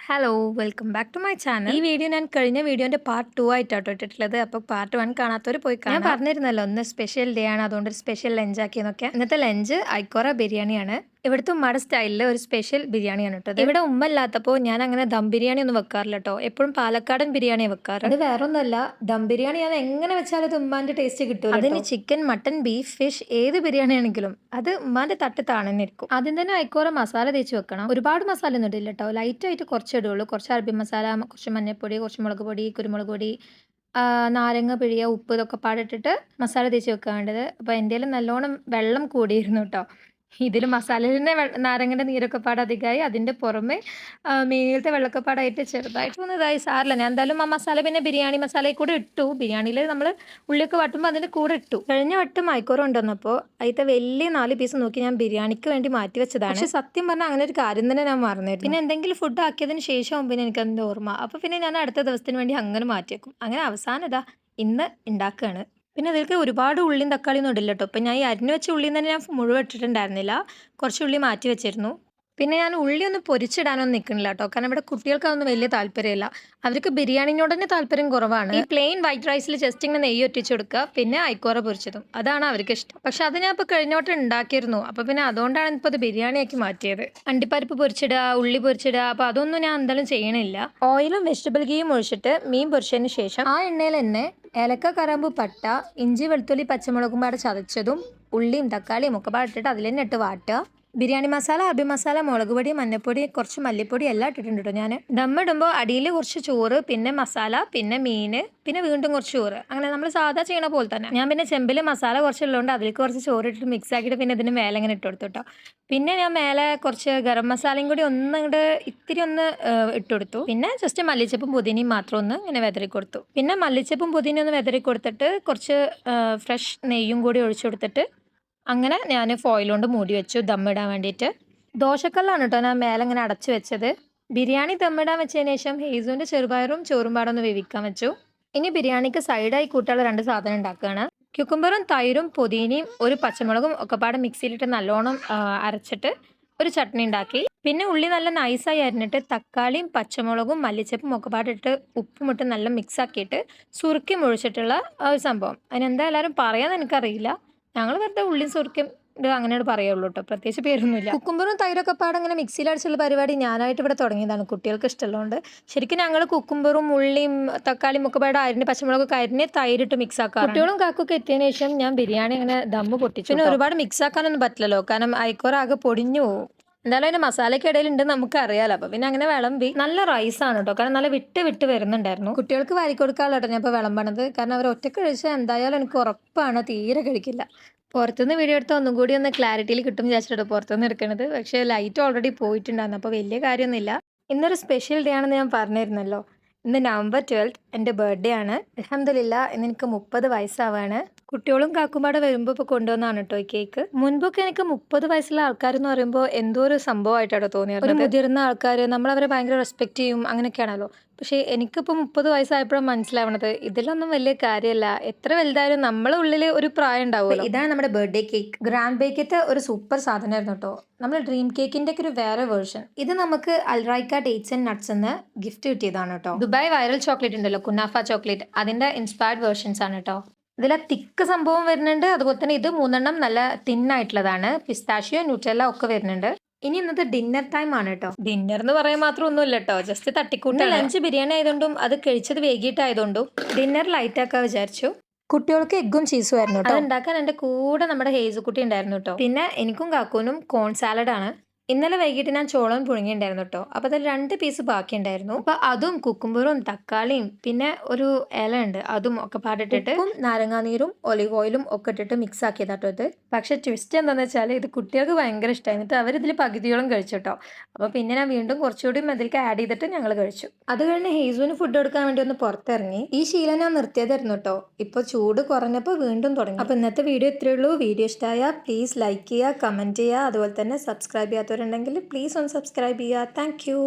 Hello welcome back to my channel. ഈ video ഞാൻ കഴിഞ്ഞ വീഡിയോന്റെ പാർട്ട് 2 ആയിട്ടാട്ടോ ഇട്ടിട്ടുള്ളത്. അപ്പോൾ പാർട്ട് 1 കാണാത്തവർ പോയി കാണാം. ഞാൻ പറഞ്ഞിരുന്നല്ലോ ഒന്ന് സ്പെഷ്യൽ ഡേ ആണ്, അതുകൊണ്ട് ഒരു സ്പെഷ്യൽ ലഞ്ച് ആക്കിയെന്നൊക്കെ. ഇന്നത്തെ ലഞ്ച് ഐക്കോറ ബിരിയാണിയാണ്. ഇവിടുത്തെ ഉമ്മയുടെ സ്റ്റൈലിൽ ഒരു സ്പെഷ്യൽ ബിരിയാണിയാണ് കേട്ടോ. ഇവിടെ ഉമ്മ ഇല്ലാത്തപ്പോൾ ഞാൻ അങ്ങനെ ദം ബിരിയാണി ഒന്നും വെക്കാറില്ല കേട്ടോ. എപ്പോഴും പാലക്കാടൻ ബിരിയാണി വെക്കാറ്. അത് വേറൊന്നുമല്ല, ദം ബിരിയാണി ഞാൻ എങ്ങനെ വെച്ചാലും അത് ഉമ്മാന്റെ ടേസ്റ്റ് കിട്ടും. അതിന് ചിക്കൻ, മട്ടൻ, ബീഫ്, ഫിഷ് ഏത് ബിരിയാണി ആണെങ്കിലും അത് ഉമ്മാന്റെ തട്ട് താണെന്നിരിക്കും. ആദ്യം തന്നെ ഐക്കോറ മസാല തേച്ച് വെക്കണം. ഒരുപാട് മസാല ഒന്നും ഇടില്ല കേട്ടോ, ലൈറ്റ് ആയിട്ട് കുറച്ച് ഇടുള്ളൂ. കുറച്ച് അറബി മസാല, കുറച്ച് മഞ്ഞൾപ്പൊടി, കുറച്ച് മുളക് പൊടി, കുരുമുളക് പൊടി, നാരങ്ങ പിഴിയ, ഉപ്പ്, ഇതൊക്കെ പാടിട്ടിട്ട് മസാല തേച്ച് വെക്കാൻ വേണ്ടത്. അപ്പോൾ എൻ്റെ നല്ലോണം വെള്ളം കൂടിയിരുന്നു കേട്ടോ. ഇതിൽ മസാലയിൽ തന്നെ നാരങ്ങൻ്റെ നീരൊക്കെ പാട് അധികമായി. അതിൻ്റെ പുറമെ മീനിലത്തെ വെള്ളക്കപ്പാടായിട്ട് ചെറുതായിട്ട് ഒന്ന് ഇതായി. സാറില്ല, ഞാൻ എന്തായാലും ആ മസാല പിന്നെ ബിരിയാണി മസാലയിൽ കൂടെ ഇട്ടു. ബിരിയാണിയിൽ നമ്മൾ ഉള്ളിയൊക്കെ വട്ടുമ്പോൾ അതിൻ്റെ കൂടെ ഇട്ടു. കഴിഞ്ഞ വട്ടം മൈക്കോറ കൊണ്ടുവന്നപ്പോൾ അതിലത്തെ വലിയ 4 പീസ് നോക്കി ഞാൻ ബിരിയാണിക്ക് വേണ്ടി മാറ്റി വെച്ചതാണ്. പക്ഷേ സത്യം പറഞ്ഞാൽ അങ്ങനെ ഒരു കാര്യം തന്നെ ഞാൻ മറന്നിരുന്നു. പിന്നെ എന്തെങ്കിലും ഫുഡ് ആക്കിയതിന് ശേഷം പിന്നെ എനിക്കതിൻ്റെ ഓർമ്മ. അപ്പോൾ പിന്നെ ഞാൻ അടുത്ത ദിവസത്തിന് വേണ്ടി അങ്ങനെ മാറ്റി വെക്കും. അങ്ങനെ അവസാനം ഇതാ ഇന്ന് ഉണ്ടാക്കുകയാണ്. പിന്നെ അതിലേക്ക് ഒരുപാട് ഉള്ളിയും തക്കാളിയൊന്നും ഇടില്ല കേട്ടോ. ഇപ്പം ഞാൻ ഈ അരിഞ്ഞ് വെച്ച ഉള്ളിയും തന്നെ ഞാൻ മുഴുവൻ ഇട്ടിട്ടുണ്ടായിരുന്നില്ല. കുറച്ച് ഉള്ളി മാറ്റി വെച്ചിരുന്നു. പിന്നെ ഞാൻ ഉള്ളി ഒന്നും പൊരിച്ചിടാനൊന്നും നിൽക്കുന്നില്ല കേട്ടോ, കാരണം ഇവിടെ കുട്ടികൾക്ക് അതൊന്നും വലിയ താല്പര്യമില്ല. അവർക്ക് ബിരിയാണിനോട് തന്നെ താല്പര്യം കുറവാണ്. ഈ പ്ലെയിൻ വൈറ്റ് റൈസിൽ ജസ്റ്റ് ഇങ്ങനെ നെയ്യ് ഒറ്റിച്ച് കൊടുക്കുക, പിന്നെ ഐക്കോറ പൊരിച്ചതും, അതാണ് അവർക്ക് ഇഷ്ടം. പക്ഷെ അത് ഞാൻ ഇപ്പോൾ കഴിഞ്ഞോട്ട് ഉണ്ടാക്കിയിരുന്നു. അപ്പോൾ പിന്നെ അതുകൊണ്ടാണ് ഇപ്പോൾ അത് ബിരിയാണിയാക്കി മാറ്റിയത്. അണ്ടിപ്പരിപ്പ് പൊരിച്ചിടുക, ഉള്ളി പൊരിച്ചിടുക, അപ്പോൾ അതൊന്നും ഞാൻ എന്തായാലും ചെയ്യണില്ല. ഓയിലും വെജിറ്റബിൾ ഗീയും ഒഴിച്ചിട്ട് മീൻ പൊരിച്ചതിന് ശേഷം ആ എണ്ണയിൽ തന്നെ ഏലക്ക, കറാമ്പു, പട്ട, ഇഞ്ചി, വെളുത്തുള്ളി, പച്ചമുളകും പാടെ ചതച്ചതും ഉള്ളിയും തക്കാളിയും ഒക്കെ പാടിട്ടിട്ട് അതിൽ തന്നെ ഇട്ട് വാട്ടുക. ബിരിയാണി മസാല, അറബി മസാല, മുളക് പൊടി, മഞ്ഞൾപ്പൊടി, കുറച്ച് മല്ലിപ്പൊടി എല്ലാം ഇട്ടിട്ടുണ്ട് കേട്ടോ. ഞാൻ ദമ്മിടുമ്പോൾ അടിയിൽ കുറച്ച് ചോറ്, പിന്നെ മസാല, പിന്നെ മീൻ, പിന്നെ വീണ്ടും കുറച്ച് ചോറ്, അങ്ങനെ നമ്മൾ സാധാ ചെയ്യണ പോലെ തന്നെ. ഞാൻ പിന്നെ ചെമ്പിൽ മസാല കുറച്ചുള്ളതുകൊണ്ട് അതിലേക്ക് കുറച്ച് ചോറ് ഇട്ടിട്ട് മിക്സ് ആക്കിയിട്ട് പിന്നെ ഇതിന് മേലെ ഇങ്ങനെ ഇട്ട് കൊടുത്തു കേട്ടോ. പിന്നെ ഞാൻ മേലെ കുറച്ച് ഗരം മസാലയും കൂടി ഇത്തിരി ഒന്ന് ഇട്ടുകൊടുത്തു. പിന്നെ ജസ്റ്റ് മല്ലിച്ചപ്പും പുതിനയും മാത്രം ഒന്ന് ഇങ്ങനെ വെതറി കൊടുത്തു. പിന്നെ മല്ലിച്ചപ്പും പുതിനയും ഒന്ന് വെതറി കൊടുത്തിട്ട് കുറച്ച് ഫ്രഷ് നെയ്യും കൂടി ഒഴിച്ചു കൊടുത്തിട്ട് അങ്ങനെ ഞാൻ ഫോയിൽ കൊണ്ട് മൂടി വെച്ചു ദമ്മിടാൻ വേണ്ടിയിട്ട്. ദോശക്കല്ലാണ് കേട്ടോ ഞാൻ മേലെ ഇങ്ങനെ അടച്ചു വെച്ചത്. ബിരിയാണി ദമ്മിടാൻ വെച്ചതിന് ശേഷം ഹെയ്സുവിൻ്റെ ചെറുപയറും ചോറും പാടൊന്ന് വേവിക്കാൻ വെച്ചു. ഇനി ബിരിയാണിക്ക് സൈഡായി കൂട്ടാനുള്ള 2 സാധനം ഉണ്ടാക്കുകയാണ്. ക്യുക്കുംബറും തൈരും പുതിനയും ഒരു പച്ചമുളകും ഒക്കെ പാടെ മിക്സിയിലിട്ട് നല്ലോണം അരച്ചിട്ട് ഒരു ചട്നി ഉണ്ടാക്കി. പിന്നെ ഉള്ളി നല്ല നൈസായി അരിഞ്ഞിട്ട് തക്കാളിയും പച്ചമുളകും മല്ലിച്ചപ്പും ഒക്കെ പാടിട്ട് ഉപ്പും ഇട്ട് നല്ല മിക്സ് ആക്കിയിട്ട് സുറുക്കി മുഴിച്ചിട്ടുള്ള ഒരു സംഭവം. അതിനെന്താ എല്ലാവരും പറയാമെന്ന് എനിക്കറിയില്ല. ഞങ്ങൾ വെറുതെ ഉള്ളിയും സുറുക്കും അങ്ങനെയാണ് പറയുള്ളൂ കേട്ടോ, പ്രത്യേകിച്ച് പേരൊന്നുമില്ല. കുക്കുംബറും തൈരൊക്കെ പാടെ അങ്ങനെ മിക്സിയിൽ അടിച്ചുള്ള പരിപാടി ഞാനായിട്ട് ഇവിടെ തുടങ്ങിയതാണ്, കുട്ടികൾക്ക് ഇഷ്ടമുള്ളതുകൊണ്ട്. ശരിക്കും ഞങ്ങൾ കുക്കുംബറും ഉള്ളിയും തക്കാളിയും ഒക്കെ പാടെ അരിഞ്ഞ് പച്ചമുളകൊക്കെ അരിഞ്ഞ് തൈരിട്ട് മിക്സ് ആക്കാം. കുട്ടികളും കാക്കൊക്കെ എത്തിയതിനു ശേഷം ഞാൻ ബിരിയാണി ഇങ്ങനെ ദമ്മ് പൊട്ടിച്ചു. പിന്നെ ഒരുപാട് മിക്സ് ആക്കാനൊന്നും പറ്റില്ലല്ലോ, കാരണം ഐക്കോറ ആകെ പൊടിഞ്ഞു പോകും. എന്തായാലും അതിൻ്റെ മസാലയ്ക്ക് ഇടയിലുണ്ടെന്ന് നമുക്ക് അറിയാലോ. അപ്പോൾ പിന്നെ അങ്ങനെ വിളമ്പി. നല്ല റൈസാണ് കേട്ടോ, കാരണം നല്ല വിട്ട് വരുന്നുണ്ടായിരുന്നു. കുട്ടികൾക്ക് വാരി കൊടുക്കാനുള്ള കേട്ടോ ഞാൻ ഇപ്പോൾ വിളമ്പണത്, കാരണം അവർ ഒറ്റയ്ക്ക് കഴിച്ചാൽ എന്തായാലും എനിക്ക് ഉറപ്പാണ് തീരെ കഴിക്കില്ല. പുറത്തുനിന്ന് വീഡിയോ എടുത്താൽ ഒന്നും കൂടി ഒന്ന് ക്ലാരിറ്റിയിൽ കിട്ടും വിചാരിച്ചിട്ടോ പുറത്തുനിന്ന് എടുക്കുന്നത്. പക്ഷേ ലൈറ്റ് ഓൾറെഡി പോയിട്ടുണ്ടായിരുന്നു, അപ്പോൾ വലിയ കാര്യമൊന്നുമില്ല. ഇന്നൊരു സ്പെഷ്യൽ ഡേ ആണെന്ന് ഞാൻ പറഞ്ഞിരുന്നല്ലോ. ഇന്ന് November 12 എൻ്റെ ബർത്ത്ഡേ ആണ്. അൽഹംദുലില്ലാ ഇന്ന് എനിക്ക് 30 വയസ്സാവാണ്. കുട്ടികളും കാക്കുമ്പാടെ വരുമ്പോൾ ഇപ്പോൾ കൊണ്ടുവന്നാണ് കേട്ടോ ഈ കേക്ക്. മുൻപൊക്കെ എനിക്ക് 30 വയസ്സുള്ള ആൾക്കാരെന്ന് പറയുമ്പോൾ എന്തോ ഒരു സംഭവമായിട്ടാണ് തോന്നിയത്. ഒരു മുതിർന്ന ആൾക്കാർ, നമ്മളവരെ ഭയങ്കര റെസ്പെക്റ്റ് ചെയ്യും, അങ്ങനെയൊക്കെയാണല്ലോ. പക്ഷേ എനിക്കിപ്പോൾ 30 വയസ്സായപ്പോഴാണ് മനസ്സിലാവണത് ഇതിലൊന്നും വലിയ കാര്യമല്ല. എത്ര വലുതായാലും നമ്മളെ ഉള്ളിൽ ഒരു പ്രായം ഉണ്ടാവുമല്ലോ. ഇതാണ് നമ്മുടെ ബർത്ത്ഡേ കേക്ക്. ഗ്രാൻഡ് ബേക്കത്തെ ഒരു സൂപ്പർ സാധനമായിരുന്നു കേട്ടോ. നമ്മൾ ഡ്രീം കേക്കിൻ്റെ ഒക്കെ ഒരു വേറെ വേർഷൻ. ഇത് നമുക്ക് അൽറൈക്ക ഡേറ്റ്സ് ആൻഡ് നട്ട്സ് എന്ന് ഗിഫ്റ്റ് കിട്ടിയതാണ് കേട്ടോ. ദുബായ് വൈറൽ ചോക്ലേറ്റ് ഉണ്ടല്ലോ, കുനാഫ ചോക്ലേറ്റ്, അതിൻ്റെ ഇൻസ്പയർഡ് വേർഷൻസ് ആണ് കേട്ടോ. ഇതിൽ തിക്ക് സംഭവം വരുന്നുണ്ട്, അതുപോലെ തന്നെ ഇത് 3 നല്ല തിന്നായിട്ടുള്ളതാണ്. പിസ്താഷ്യോ, ന്യൂട്ടെല്ല ഒക്കെ വരുന്നുണ്ട്. ഇനി ഇന്നത്തെ ഡിന്നർ ടൈം ആണ് കേട്ടോ. ഡിന്നർ എന്ന് പറയാൻ മാത്രം ഒന്നുമില്ല കേട്ടോ, ജസ്റ്റ് തട്ടിക്കൂട്ട്. ലഞ്ച് ബിരിയാണി ആയതുകൊണ്ടും അത് കഴിച്ചത് വൈകിട്ടായതുകൊണ്ടും ഡിന്നർ ലൈറ്റ് ആക്കാൻ വിചാരിച്ചു. കുട്ടികൾക്ക് എഗ്ഗും ചീസും ആയിരുന്നു കേട്ടോ. അത് ഉണ്ടാക്കാൻ എൻ്റെ കൂടെ നമ്മുടെ ഹേസുക്കുട്ടി ഉണ്ടായിരുന്നു കേട്ടോ. പിന്നെ എനിക്കും കാക്കൂനും കോൺ സാലഡാണ്. ഇന്നലെ വൈകിട്ട് ഞാൻ ചോളം പുഴുങ്ങിയിട്ടുണ്ടായിരുന്നു കേട്ടോ. അപ്പോൾ അതിൽ 2 പീസ് ബാക്കി ഉണ്ടായിരുന്നു. അപ്പോൾ അതും കുക്കുംബറും തക്കാളിയും പിന്നെ ഒരു ഇല ഉണ്ട്, അതും ഒക്കെ പാടിട്ടിട്ട് നാരങ്ങാനീരും ഒലിവ് ഓയിലും ഒക്കെ ഇട്ടിട്ട് മിക്സ് ആക്കിയതാട്ടോ ഇത്. പക്ഷേ ട്വിസ്റ്റ് എന്താണെന്ന് വെച്ചാൽ ഇത് കുട്ടികൾക്ക് ഭയങ്കര ഇഷ്ടമായിരുന്നിട്ട് അവരിതിൽ പകുതിയോളം കഴിച്ചു കേട്ടോ. അപ്പോൾ പിന്നെ ഞാൻ വീണ്ടും കുറച്ചുകൂടി അതിലേക്ക് ആഡ് ചെയ്തിട്ട് ഞങ്ങൾ കഴിച്ചു. അത് കഴിഞ്ഞ് ഹേസുവിന് ഫുഡ് കൊടുക്കാൻ വേണ്ടി ഒന്ന് പുറത്തിറങ്ങി. ഈ ശീലം ഞാൻ നിർത്തിയതായിരുന്നു കേട്ടോ. ഇപ്പോൾ ചൂട് കുറഞ്ഞപ്പോൾ വീണ്ടും തുടങ്ങി. അപ്പോൾ ഇന്നത്തെ വീഡിയോ ഇത്രയേ ഉള്ളൂ. വീഡിയോ ഇഷ്ടമായാൽ പ്ലീസ് ലൈക്ക് ചെയ്യുക, കമൻറ്റ് ചെയ്യുക, അതുപോലെ തന്നെ സബ്സ്ക്രൈബ് ചെയ്യാത്തവരുണ്ടെങ്കിൽ പ്ലീസ് ഒന്ന് സബ്സ്ക്രൈബ് ചെയ്യുക. Thank you.